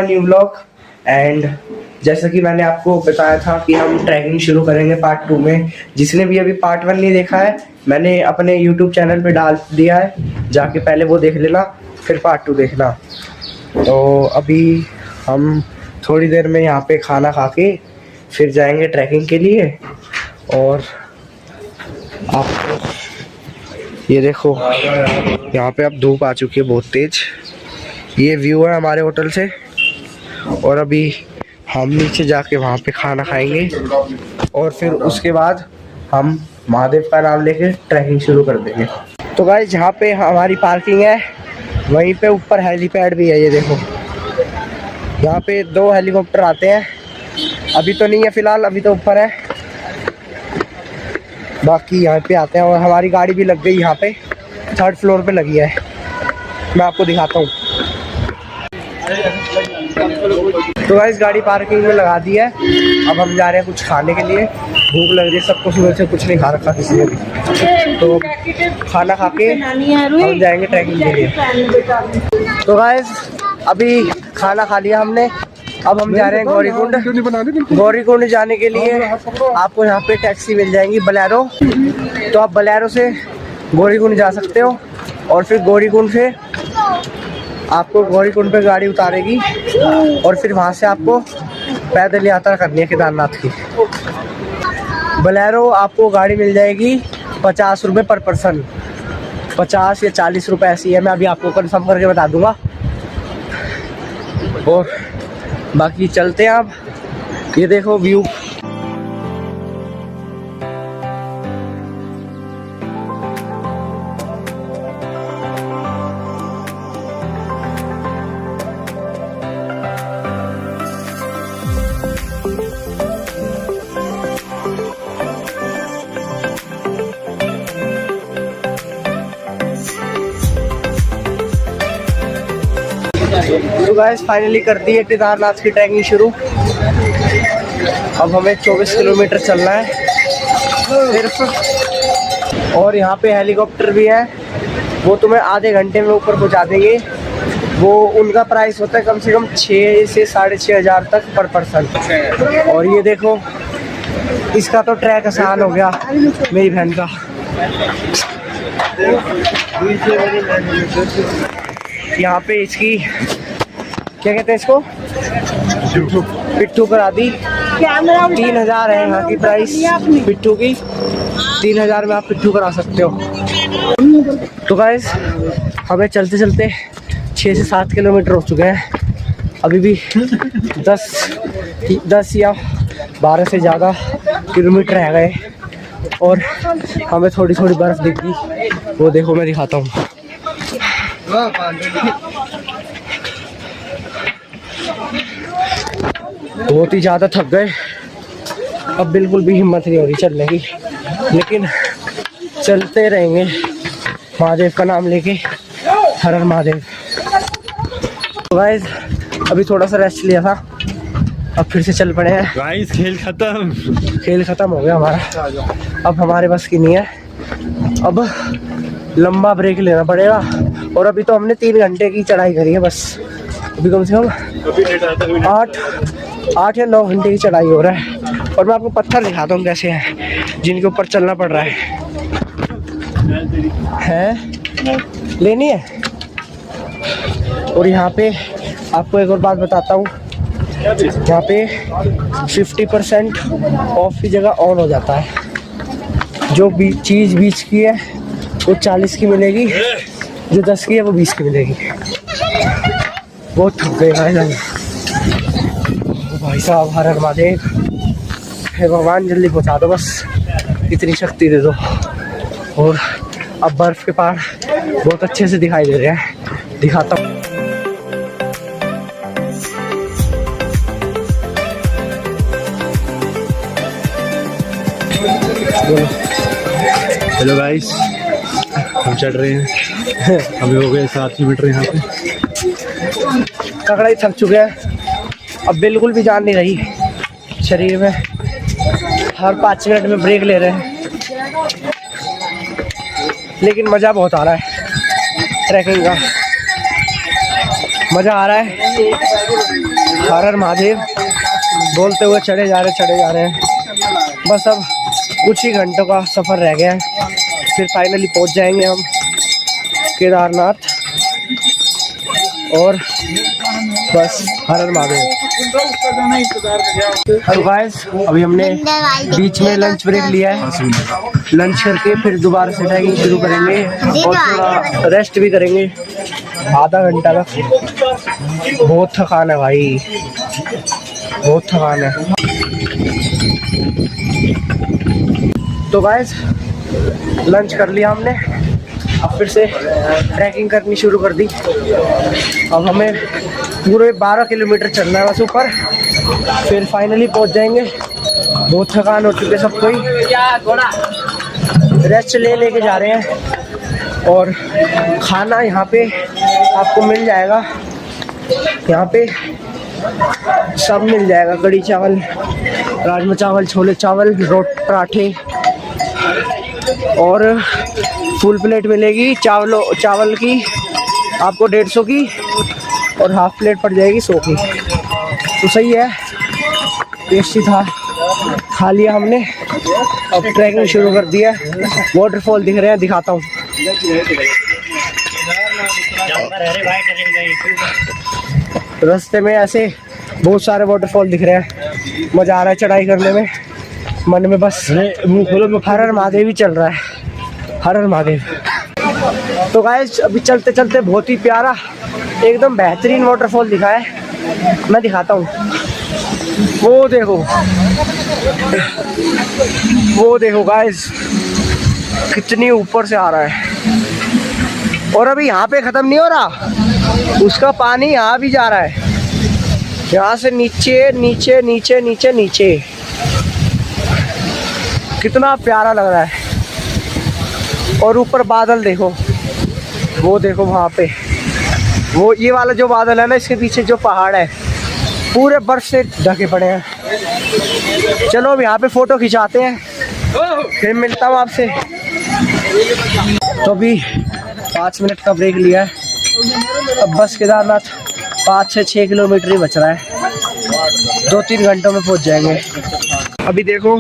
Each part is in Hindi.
New blog. एंड जैसा कि मैंने आपको बताया था कि हम ट्रैकिंग शुरू करेंगे पार्ट 2 में। जिसने भी अभी पार्ट 1 नहीं देखा है, मैंने अपने यूट्यूब चैनल पे डाल दिया है, जाके पहले वो देख लेना, फिर पार्ट 2 देखना। तो अभी हम थोड़ी देर में यहाँ पे खाना खा के फिर जाएंगे ट्रैकिंग के लिए। और आपको ये देखो, यहाँ पे अब धूप आ चुकी है बहुत तेज। ये व्यू है हमारे होटल से। और अभी हम नीचे जाके वहाँ पे खाना खाएंगे और फिर उसके बाद हम महादेव का नाम लेके ट्रैकिंग शुरू कर देंगे। तो गाइस, जहाँ पे हमारी पार्किंग है वहीं पे ऊपर हेलीपैड भी है। ये देखो, यहाँ पे 2 हेलीकॉप्टर आते हैं। अभी तो नहीं है फिलहाल, अभी तो ऊपर है, बाकी यहाँ पे आते हैं। और हमारी गाड़ी भी लग गई यहाँ पे, 3rd फ्लोर पे लगी है। मैं आपको दिखाता हूँ। तो गाइस, गाड़ी पार्किंग में लगा दी है। अब हम जा रहे हैं कुछ खाने के लिए। भूख लग रही है सबको, सुबह से कुछ नहीं खा रखा किसी ने भी। तो खाना खा के हम जाएंगे ट्रैकिंग के लिए। तो गाइस, अभी खाना खा लिया हमने। अब हम जा रहे हैं गौरीकुंड। गौरीकुंड जाने के लिए आपको यहाँ पे टैक्सी मिल जाएंगी, बोलेरो। तो आप बोलेरो से गौरीकुंड जा सकते हो। और फिर गौरीकुंड से आपको गौरीकुंड पे गाड़ी उतारेगी और फिर वहाँ से आपको पैदल यात्रा करनी है केदारनाथ की। बोलेरो आपको गाड़ी मिल जाएगी 50 रुपये पर पर्सन, 50 या 40 रुपये ऐसी है। मैं अभी आपको कंफर्म करके बता दूंगा। और बाकी चलते हैं। आप ये देखो व्यू। तो गाइस, फाइनली कर दी है केदारनाथ की ट्रैकिंग शुरू। अब हमें 24 किलोमीटर चलना है सिर्फ। और यहाँ पे हेलीकॉप्टर भी है, वो तुम्हें आधे घंटे में ऊपर पहुँचा देंगे। वो उनका प्राइस होता है कम से कम 6 से 6.5 हज़ार तक पर पर्सन। और ये देखो, इसका तो ट्रैक आसान हो गया मेरी बहन का। यहाँ पे इसकी क्या कहते हैं इसको, पिट्ठू करा दी। 3000 है यहाँ की प्राइस पिट्ठू की। 3000 में आप पिट्ठू करा सकते हो। तो गाइस, हमें चलते चलते 6 से 7 किलोमीटर हो चुके हैं। अभी भी 10 या 12 से ज़्यादा किलोमीटर रह गए। और हमें थोड़ी थोड़ी बर्फ़ दिख गई, वो देखो मैं दिखाता हूँ। बहुत ही ज़्यादा थक गए, अब बिल्कुल भी हिम्मत नहीं हो रही चलने की, लेकिन चलते रहेंगे महादेव का नाम लेके। हर हर महादेव। तो गाइस, अभी थोड़ा सा रेस्ट लिया था, अब फिर से चल पड़े हैं। गाइस, खेल खत्म हो गया हमारा। अब हमारे बस की नहीं है, अब लंबा ब्रेक लेना पड़ेगा। और अभी तो हमने 3 घंटे की चढ़ाई करी है बस। अभी कम से कम 8 या 9 घंटे की चढ़ाई हो रहा है। और मैं आपको पत्थर दिखाता हूँ कैसे हैं, जिनके ऊपर चलना पड़ रहा है। लेनी है। और यहाँ पे आपको एक और बात बताता हूँ, यहाँ पे 50% ऑफ की जगह ऑन हो जाता है। जो भी चीज़ 20 की है वो 40 की मिलेगी, जो 10 की है वो 20 की मिलेगी। बहुत थक गए भाई साहब। हर हर महादेव। हे भगवान, जल्दी पहुँचा दो बस, इतनी शक्ति दे दो। और अब बर्फ़ के पहाड़ बहुत अच्छे से दिखाई दे रहे हैं, दिखाता हूँ। हेलो गाइस, हम चढ़ रहे हैं। अभी हो गए 7 किलोमीटर यहाँ पे। ककड़ा ही थक चुके हैं, अब बिल्कुल भी जान नहीं रही शरीर में। हर 5 मिनट में ब्रेक ले रहे हैं, लेकिन मज़ा बहुत आ रहा है ट्रैकिंग का। मज़ा आ रहा है। हर हर महादेव बोलते हुए चढ़े जा रहे हैं। बस अब कुछ ही घंटों का सफ़र रह गया है, फिर फाइनली पहुंच जाएंगे हम केदारनाथ। और बस हर हर महादेव। तो गाइस अभी हमने बीच में लंच ब्रेक लिया है, लंच करके फिर दोबारा से ट्रैकिंग शुरू करेंगे और थोड़ा रेस्ट भी करेंगे आधा घंटा तक। बहुत थकान है भाई, बहुत थकान है। तो गाइस लंच कर लिया हमने, अब फिर से ट्रैकिंग करनी शुरू कर दी। अब हमें पूरे 12 किलोमीटर चलना है बस ऊपर, फिर फाइनली पहुंच जाएंगे। बहुत थकान हो चुके सब कोई, रेस्ट लेके जा रहे हैं। और खाना यहाँ पे आपको मिल जाएगा, यहाँ पे सब मिल जाएगा, कढ़ी चावल, राजमा चावल, छोले चावल, रोटी पराठे और फुल प्लेट मिलेगी चावल की आपको 150 की और हाफ प्लेट पड़ जाएगी 100 की। तो सही है, टेस्टी था, खा लिया हमने। अब ट्रैकिंग शुरू कर दिया। वाटरफॉल दिख रहे हैं, दिखाता हूँ। रास्ते में ऐसे बहुत सारे वाटरफॉल दिख रहे हैं, मज़ा आ रहा है चढ़ाई करने में। मन में बस हर हर महादेव ही चल रहा है, हर हर महादेव। तो गाइस अभी चलते चलते बहुत ही प्यारा एकदम बेहतरीन वाटरफॉल दिखा है, मैं दिखाता हूँ। वो देखो गाइस कितनी ऊपर से आ रहा है। और अभी यहाँ पे ख़त्म नहीं हो रहा, उसका पानी यहाँ भी जा रहा है, यहाँ से नीचे नीचे नीचे नीचे नीचे। कितना प्यारा लग रहा है। और ऊपर बादल देखो, वो देखो वहाँ पे, वो ये वाला जो बादल है ना, इसके पीछे जो पहाड़ है पूरे बर्फ से ढके पड़े हैं। चलो अब यहाँ पे फ़ोटो खिंचाते हैं, फिर मिलता हूँ आपसे। तो अभी 5 मिनट का ब्रेक लिया है, अब बस केदारनाथ 5 से 6 किलोमीटर ही बच रहा है, 2-3 घंटों में पहुँच जाएंगे। अभी देखो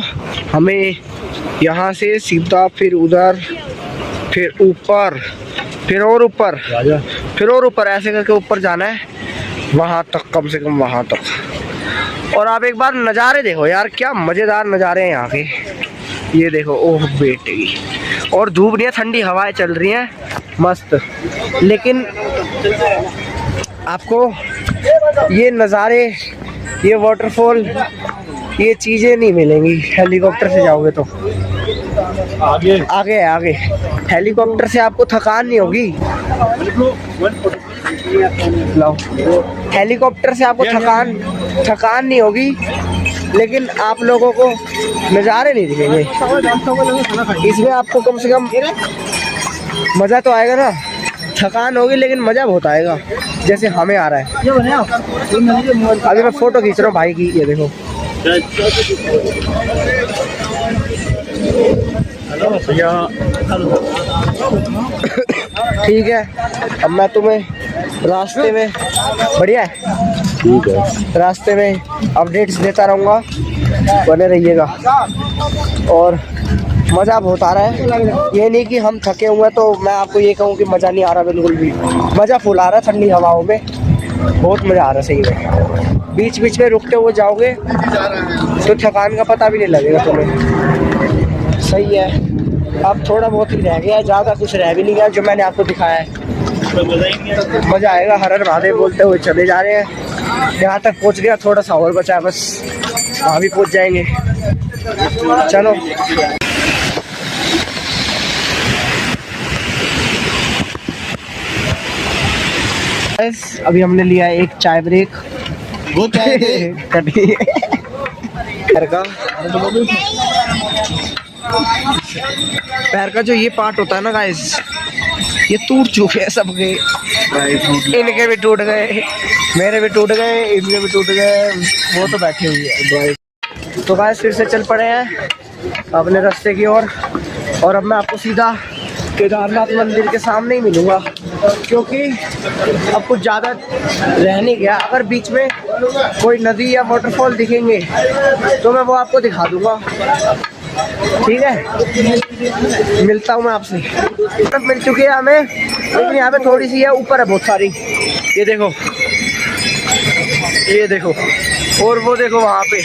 हमें यहाँ से सीधा फिर उधर, फिर ऊपर, फिर और ऊपर, फिर और ऊपर, ऐसे करके ऊपर जाना है वहाँ तक, कम से कम वहाँ तक। और आप एक बार नज़ारे देखो यार, क्या मज़ेदार नज़ारे हैं यहाँ के। ये देखो, ओह बेटे की। और धूप नहीं है, ठंडी हवाएं चल रही हैं मस्त। लेकिन आपको ये नज़ारे, ये वाटरफॉल, ये चीज़ें नहीं मिलेंगी हेलीकॉप्टर से जाओगे तो। आगे है आगे, हेलीकॉप्टर से आपको थकान नहीं होगी। लो, हेलीकॉप्टर से आपको थकान नहीं होगी, लेकिन आप लोगों को नज़ारे नहीं दिखेंगे। इसमें आपको कम से कम मज़ा तो आएगा ना, थकान होगी लेकिन मज़ा बहुत आएगा, जैसे हमें आ रहा है। अभी मैं फ़ोटो खींच रहा हूँ भाई की, ये देखो। ठीक है, अब मैं तुम्हें रास्ते में, बढ़िया है, ठीक है, रास्ते में अपडेट्स देता रहूँगा, बने रहिएगा। और मज़ा बहुत आ रहा है, ये नहीं कि हम थके हुए हैं तो मैं आपको ये कहूँ कि मज़ा नहीं आ रहा, बिल्कुल भी मज़ा फुल आ रहा है। ठंडी हवाओं में बहुत मज़ा आ रहा है सही में। बीच बीच में रुकते हुए जाओगे तो थकान का पता भी नहीं लगेगा तुम्हें। सही है, अब थोड़ा बहुत ही रह गया, ज़्यादा कुछ रह भी नहीं गया जो मैंने आपको दिखाया है। मज़ा आएगा, हर हर महादेव बोलते हुए चले जा रहे हैं। यहाँ तक पहुँच गया, थोड़ा सा और बचा है बस, वहाँ भी पहुँच जाएंगे। चलो अभी हमने लिया है एक चाय ब्रेक। वो चाय पैर का जो ये पार्ट होता है ना गाइस, ये टूट चुके हैं सबके, इनके भी टूट गए, मेरे भी टूट गए, इनके भी टूट गए, वो तो बैठे हुए हैं। तो गाइस फिर से चल पड़े हैं अपने रास्ते की ओर, और अब मैं आपको सीधा केदारनाथ मंदिर के सामने ही मिलूंगा। क्योंकि अब कुछ ज़्यादा रह नहीं गया। अगर बीच में कोई नदी या वाटरफॉल दिखेंगे तो मैं वो आपको दिखा दूंगा, ठीक है। मिलता हूँ मैं आपसे। तब मिल चुकी है हमें, लेकिन यहाँ पे थोड़ी सी है, ऊपर है बहुत सारी। ये देखो, ये देखो, और वो देखो वहाँ पे।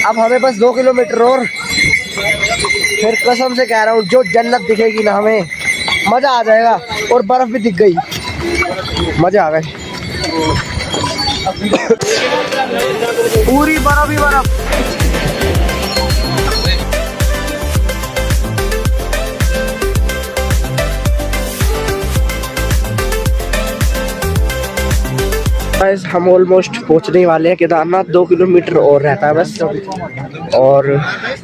अब हमें बस 2 किलोमीटर और, फिर कसम से कह रहा हूँ जो जन्नत दिखेगी ना हमें, मज़ा आ जाएगा। और बर्फ़ भी दिख गई, मज़ा आ गए। पूरी बर्फ़ ही बर्फ़। हम ऑलमोस्ट पहुंचने वाले हैं केदारनाथ। 2 किलोमीटर और रहता है बस। और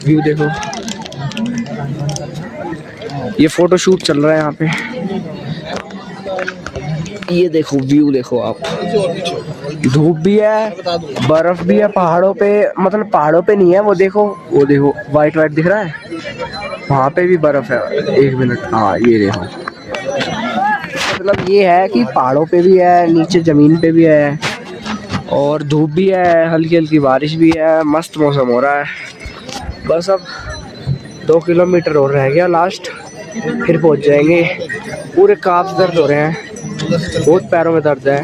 व्यू देखो, ये फोटो शूट चल रहा है यहाँ पे। ये देखो व्यू देखो आप, धूप भी है, बर्फ भी है पहाड़ों पे। मतलब पहाड़ों पे नहीं है, वो देखो वाइट वाइट दिख रहा है, वहाँ पे भी बर्फ है। 1 मिनट, हाँ ये देखो। मतलब ये है कि पहाड़ों पे भी है, नीचे ज़मीन पे भी है, और धूप भी है, हल्की हल्की बारिश भी है, मस्त मौसम हो रहा है। बस अब 2 किलोमीटर और रह गया लास्ट, फिर पहुंच जाएंगे। पूरे काफ दर्द हो रहे हैं, बहुत पैरों में दर्द है।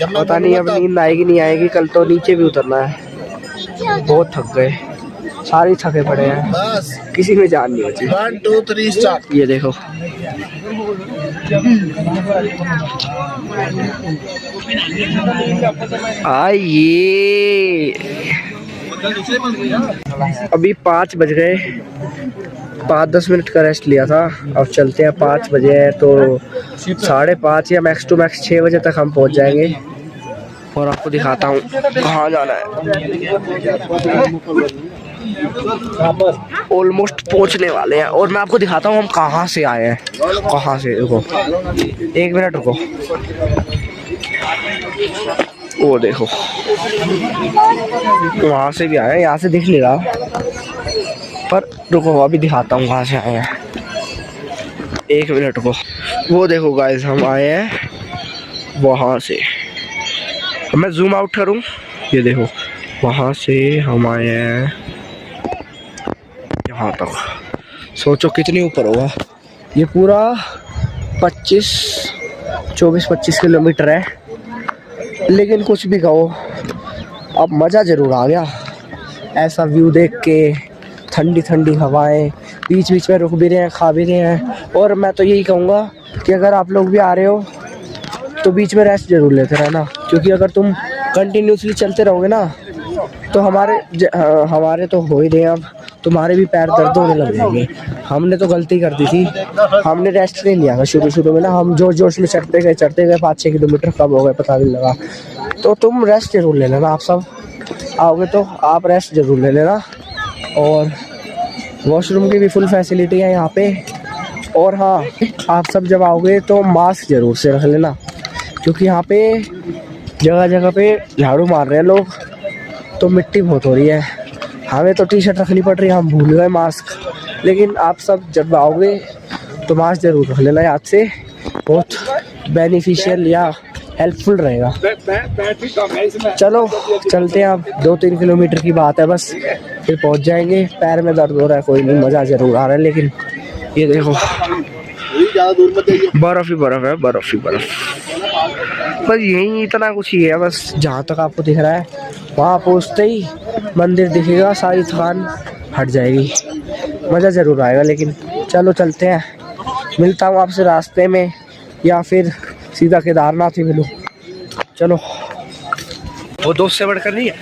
पता नहीं अब नींद आएगी नहीं आएगी। कल तो नीचे भी उतरना है, बहुत थक गए, सारे थके पड़े हैं, किसी में जान नहीं बची। 1 2 3 स्टार्ट। ये देखो, आइए। अभी 5 बज गए, 5-10 मिनट का रेस्ट लिया था। अब चलते हैं, 5 बजे है तो 5:30 या मैक्स टू मैक्स 6 बजे तक हम पहुंच जाएंगे। और आपको दिखाता हूँ कहाँ जाना है। ऑलमोस्ट पहुंचने वाले हैं, और मैं आपको दिखाता हूँ हम कहाँ से आए हैं। कहाँ से, रुको 1 मिनट रुको। वो देखो, वहाँ से भी आए हैं, यहाँ से दिख नहीं रहा, पर रुको अभी दिखाता हूँ कहाँ से आए हैं। 1 मिनट रुको। वो देखो गाइस, हम आए हैं वहाँ से। मैं जूम आउट करूँ, ये देखो, वहाँ से हम आए हैं यहाँ तक। सोचो कितनी ऊपर होगा। ये पूरा 24-25 किलोमीटर है। लेकिन कुछ भी कहो, अब मज़ा ज़रूर आ गया ऐसा व्यू देख के। ठंडी ठंडी हवाएं, बीच बीच में रुक भी रहे हैं, खा भी रहे हैं। और मैं तो यही कहूँगा कि अगर आप लोग भी आ रहे हो तो बीच में रेस्ट ज़रूर लेते रहना, क्योंकि अगर तुम कंटिन्यूसली चलते रहोगे ना तो हमारे तो हो ही रहे हैं, अब तुम्हारे भी पैर दर्द होने लग जाएंगे। हमने तो गलती कर दी थी, हमने रेस्ट नहीं लिया था शुरू में ना। हम जोश जोश में चढ़ते गए 5-6 किलोमीटर कब हो गए पता नहीं लगा। तो तुम रेस्ट जरूर ले लेना, आप सब आओगे तो आप रेस्ट जरूर ले लेना। और वॉशरूम की भी फुल फैसिलिटी है यहाँ पे। और हाँ, आप सब जब आओगे तो मास्क ज़रूर से रख लेना, क्योंकि यहाँ पे जगह जगह पे झाड़ू मार रहे हैं लोग, तो मिट्टी बहुत हो रही है। हमें तो टी-शर्ट रखनी पड़ रही है, हम भूल गए मास्क। लेकिन आप सब जब आओगे तो मास्क ज़रूर रख लेना याद से, बहुत बेनिफिशियल या हेल्पफुल रहेगा। चलो चलते हैं, अब 2-3 किलोमीटर की बात है बस, फिर पहुंच जाएंगे। पैर में दर्द हो रहा है, कोई नहीं, मज़ा ज़रूर आ रहा है। लेकिन ये देखो, बर्फ़ ही बर्फ़ है, बर्फ़ ही बर्फ़। बस यही इतना कुछ ही है बस। जहाँ तक आपको दिख रहा है, वहाँ पहुँचते ही मंदिर दिखेगा, सारी थकान हट जाएगी, मज़ा ज़रूर आएगा। लेकिन चलो चलते हैं, मिलता हूँ आपसे रास्ते में, या फिर सीधा केदारनाथ ही मिलूँ। चलो। वो दोस्त से बढ़कर नहीं है,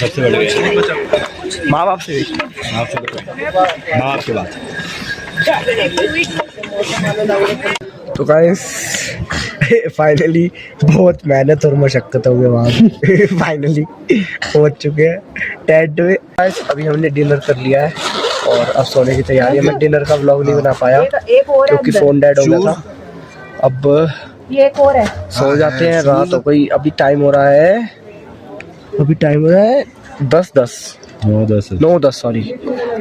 सबसे बड़े माँ बाप से भी। माँ बाप की बात। तो गाइस फाइनली बहुत मेहनत और मशक्क़त हो गई वहाँ पे। फाइनली पहुँच चुके हैं टेंट में। गाइस अभी हमने डिनर कर लिया है और अब सोने की तैयारी है। मैं डिनर का व्लॉग नहीं बना पाया क्योंकि फ़ोन डेड हो गया था। अब ये एक और है, सो जाते हैं, रात हो गई। अभी टाइम हो रहा है 10:10 9:10 सॉरी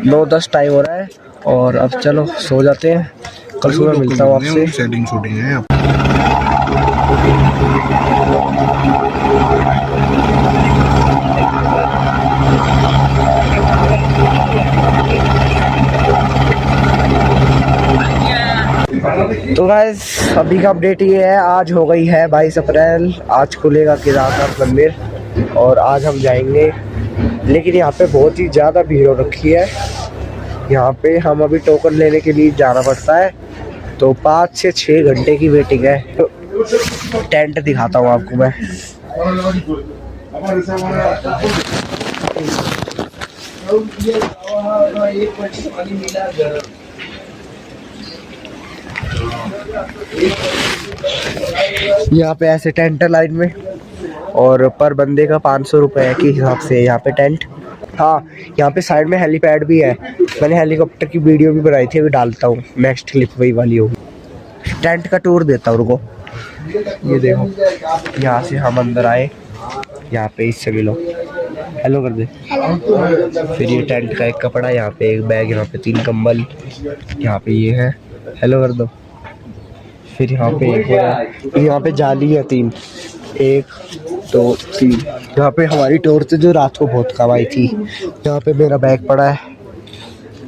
9:10 टाइम हो रहा है। और अब चलो सो जाते हैं, कल सुबह मिलता हूँ आपसे। सेटिंग शूटिंग है। तो गाइस अभी का अपडेट ये है, आज हो गई है 22 अप्रैल, आज खुलेगा केदारनाथ मंदिर और आज हम जाएंगे। लेकिन यहाँ पे बहुत ही ज़्यादा भीड़ हो रखी है, यहाँ पे हम अभी टोकन लेने के लिए जाना पड़ता है, तो 5 से 6 घंटे की वेटिंग है। तो टेंट दिखाता हूँ आपको मैं। यहाँ पे ऐसे टेंट है लाइन में, और पर बंदे का 500 रुपये के हिसाब से यहाँ पे टेंट। हाँ, यहाँ पे साइड में हेलीपैड भी है, मैंने हेलीकॉप्टर की वीडियो भी बनाई थी, अभी डालता हूँ, नेक्स्ट क्लिप वही वाली होगी। टेंट का टूर देता हूँ रुको। ये देखो, यहाँ से हम अंदर आए, यहाँ पे इससे मिलो, हेलो कर दे। फिर ये टेंट का एक कपड़ा, यहाँ पे एक बैग, यहाँ पे 3 कंबल, यहाँ पे ये है, हेलो कर दो। फिर यहाँ पे एक और, यहाँ पे जाली है 3, 1 2 3। यहाँ पे हमारी टॉर्च जो रात को बहुत काम आई थी। यहाँ पे मेरा बैग पड़ा है,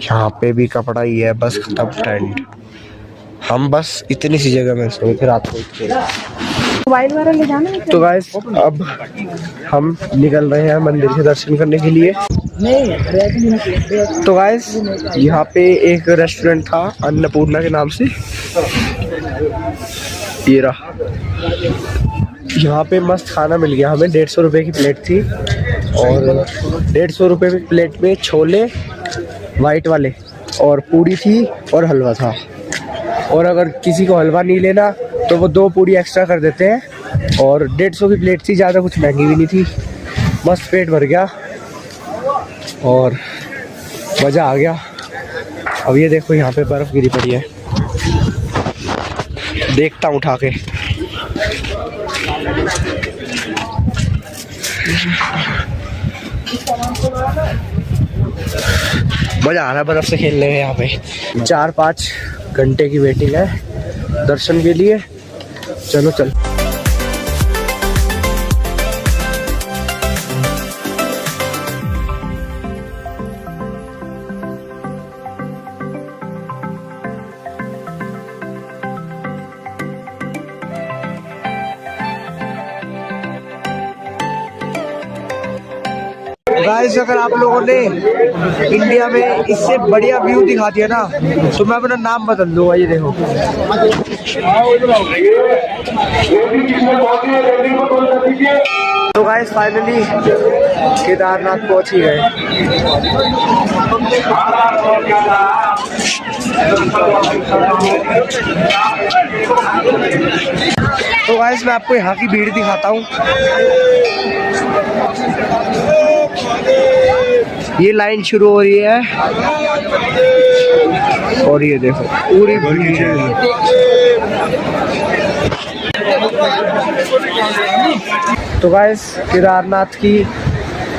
यहाँ पे भी कपड़ा ही है, बस खत्म टेंट। हम बस इतनी सी जगह में सोए थे रात को। मोबाइल वगैरह ले जाना है। तो गाइस अब हम निकल रहे हैं मंदिर के दर्शन करने के लिए। तो गाइस यहाँ पे एक रेस्टोरेंट था अन्नपूर्णा के नाम से, ये रहा। यहाँ पे मस्त खाना मिल गया हमें, 150 रुपये की प्लेट थी, और 150 रुपये की प्लेट में छोले वाइट वाले और पूरी थी और हलवा था। और अगर किसी को हलवा नहीं लेना तो वो 2 पूरी एक्स्ट्रा कर देते हैं। और 150 की प्लेट थी, ज़्यादा कुछ महंगी भी नहीं थी, मस्त पेट भर गया और मज़ा आ गया। अब ये देखो यहाँ पे बर्फ़ गिरी पड़ी है, देखता हूँ उठा के। मज़ा आ रहा है बर्फ़ से खेलने में। यहाँ पे 4-5 घंटे की वेटिंग है दर्शन के लिए। चलो चल। गाइस अगर आप लोगों ने इंडिया में इससे बढ़िया व्यू दिखा दिया ना तो मैं अपना नाम बदल दूंगा। ये देखो, तो गाइस फाइनली केदारनाथ पहुंच ही गए। तो गाइस मैं आपको यहाँ की भीड़ दिखाता हूँ। ये लाइन शुरू हो रही है और ये देखो पूरी भीड़ है। तो गाइस केदारनाथ की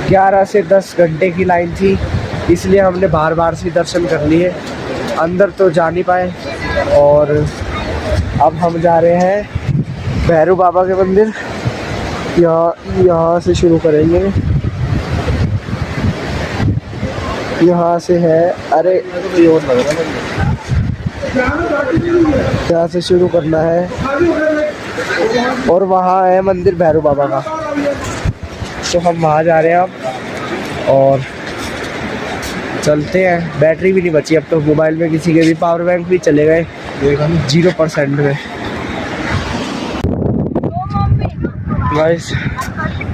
11 से 10 घंटे की लाइन थी, इसलिए हमने बार बार से दर्शन कर लिए, अंदर तो जा नहीं पाए। और अब हम जा रहे हैं भैरव बाबा के मंदिर, यहाँ से शुरू करेंगे। यहाँ से है, अरे यहाँ से शुरू करना है और वहाँ है मंदिर भैरव बाबा का, तो हम वहाँ जा रहे हैं अब और चलते हैं। बैटरी भी नहीं बची अब तो मोबाइल में, किसी के भी पावर बैंक भी चले गए 0% में। गाइस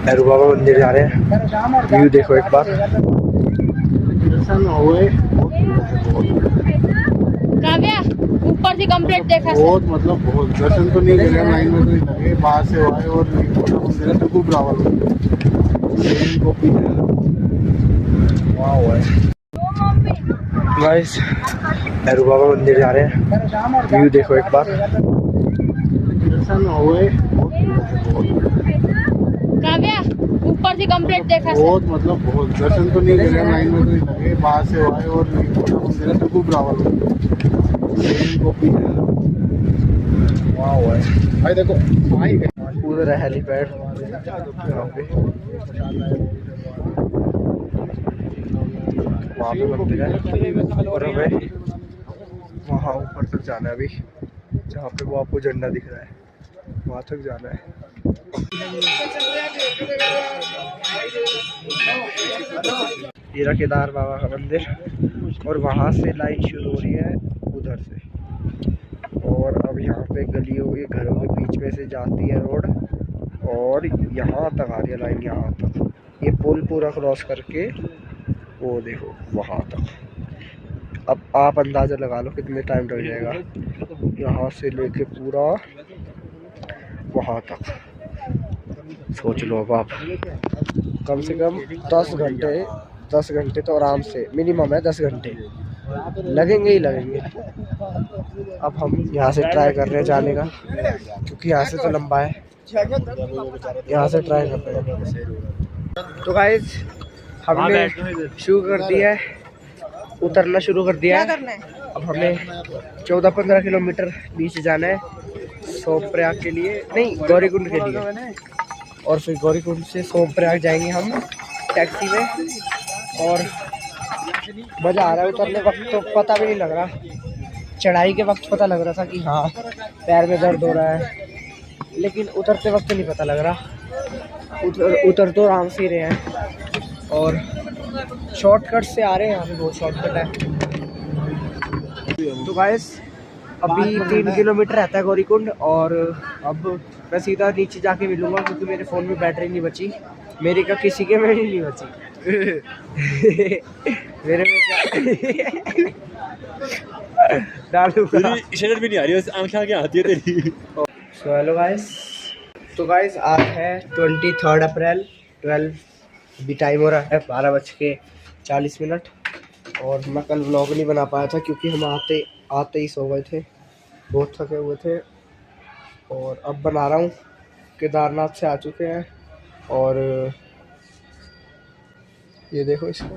भैरव बाबा मंदिर जा रहे हैं, व्यू देखो एक बार। ऊपर से कंप्लीट देखा बहुत, मतलब बहुत दर्शन तो नहीं लगे, लाइन में तो नहीं लगे, बाहर से आए और मंदिर है बिल्कुल बराबर। गाइस भैरव बाबा मंदिर जा रहे हैं, व्यू देखो एक बार। काव्या ऊपर से कंप्लीट देखा सर बहुत मतलब बहुत दर्शन तो नहीं करे लाइन में तो नहीं लगे बाहर से आए और पूरा मंदिर है बिल्कुल बराबर भाई देखो भाई पूरा हेलीपैड यहाँ पे वहाँ पे मंदिर है और हमें वहाँ ऊपर तक जाना है अभी जहाँ पे वो आपको झंडा दिख रहा है वहाँ तक जाना है। ये रहा केदार बाबा का मंदिर और वहाँ से लाइन शुरू हो रही है उधर से और अब यहाँ पे गलियों के घरों के बीच में से जाती है रोड और यहाँ तक आ रही है लाइन यहाँ तक। ये पुल पूरा क्रॉस करके वो देखो वहाँ तक। अब आप अंदाज़ा लगा लो कितने टाइम लग जाएगा यहाँ से लेके पूरा वहाँ तक। सोच लो अब आप कम से कम 10 घंटे तो आराम से मिनिमम है 10 घंटे लगेंगे ही लगेंगे। अब हम यहाँ से ट्राई कर रहे हैं जाने का क्योंकि यहाँ से तो लंबा है, यहाँ से ट्राई कर रहे हैं। तो गाइस हमने शुरू कर दिया है, उतरना शुरू कर दिया है। अब हमें 14-15 किलोमीटर नीचे जाना है सोमप्रयाग के लिए, नहीं गौरीकुंड के लिए, और फिर गौरीकुंड से सोमप्रयाग जाएंगे हम टैक्सी में। और मज़ा आ रहा है, उतरने वक्त तो पता भी नहीं लग रहा, चढ़ाई के वक्त पता लग रहा था कि हाँ पैर में दर्द हो रहा है, लेकिन उतरते वक्त नहीं पता लग रहा। उतर तो आराम से ही रहे हैं और शॉर्टकट से आ रहे हैं, यहाँ पे बहुत शॉर्टकट है। तो गाइस अभी 3 किलोमीटर रहता है गौरीकुंड और अब मैं सीधा नीचे जाके मिलूँगा क्योंकि मेरे फ़ोन में बैटरी नहीं बची, मेरी का किसी के में नहीं बची मेरे में क्या डालूंगा शर्ट भी नहीं आ रही है, आंखें आगे आती है तेरी। सो हेलो गाइस, तो गाइस आज है 23 अप्रैल 12 भी टाइम हो रहा है 12:40 और मैं कल व्लॉग नहीं बना पाया था क्योंकि हम आते ही सो गए थे, बहुत थके हुए थे। और अब बना रहा हूँ, केदारनाथ से आ चुके हैं और ये देखो इसको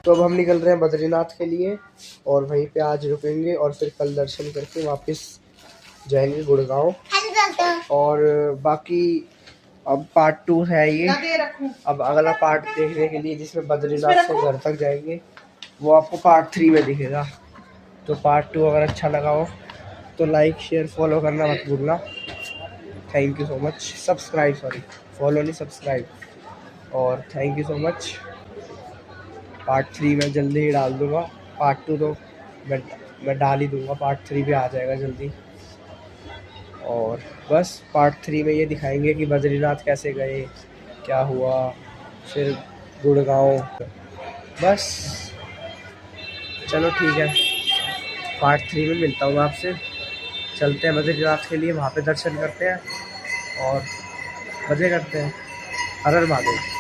तो अब हम निकल रहे हैं बद्रीनाथ के लिए और वहीं पे आज रुकेंगे और फिर कल दर्शन करके वापस जाएंगे गुड़गांव। और बाकी अब पार्ट 2 है ये, अब अगला पार्ट देखने के लिए जिसमें बद्रीनाथ से घर तक जाएंगे वो आपको पार्ट 3 में दिखेगा। तो पार्ट 2 अगर अच्छा लगा हो तो लाइक शेयर फॉलो करना मत भूलना। Thank you so much, subscribe, sorry follow नहीं सब्सक्राइब, और thank you so much. Part 3 मैं जल्दी ही डाल दूँगा, पार्ट 2 तो मैं डाल ही दूँगा, पार्ट 3 भी आ जाएगा जल्दी। और बस पार्ट 3 में ये दिखाएंगे कि बद्रीनाथ कैसे गए, क्या हुआ, फिर गुड़गांव। बस चलो ठीक है, पार्ट 3 में मिलता हूँ आपसे। चलते हैं बद्रीनाथ के लिए, वहाँ पे दर्शन करते हैं और मज़े करते हैं। हर हर महादेव।